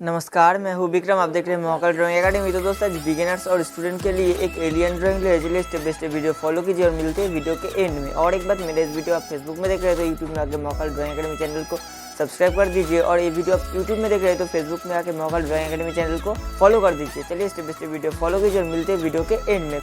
नमस्कार, मैं हूँ विक्रम। आप देख रहे हैं महाकाल ड्राइंग एकेडमी। तो दोस्तों, आज बिगिनर्स और स्टूडेंट के लिए एक एलियन ड्राइंग है, चलिए step by step video follow कीजिए और मिलते हैं वीडियो के एंड में। और एक बात, मेरे इस वीडियो आप फेसबुक में देख रहे हैं तो यूट्यूब में आके महाकाल ड्राइंग एकेडमी चैनल को सब्सक्राइब कर दीजिए, और ये वीडियो आप यूट्यूब में देख रहे हैं तो फेसबुक में आके महाकाल ड्राइंग एकेडमी चैनल को फॉलो कर दीजिए। चलिए step by step video follow कीजिए और मिलते हैं वीडियो के एंड में।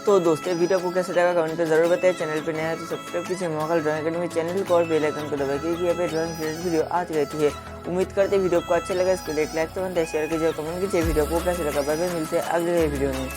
तो दोस्तों, वीडियो आपको कैसा लगा कमेंट कर जरूर बताएं। चैनल पे नया है तो सब्सक्राइब कीजिए महाकाल ड्राइंग एकेडमी चैनल को और बेल आइकन को दबाइए कि यहाँ पे ड्राइंग रिलेटेड वीडियो आती रहती है। उम्मीद करते हैं वीडियो को अच्छा लगा। इसके लिए एक लाइक तो बनता है, शेयर कीजिए और कमेंट कीजिए वीडियो को कैसा लगा। बाय बाय, मिलते हैं अगले वीडियो में।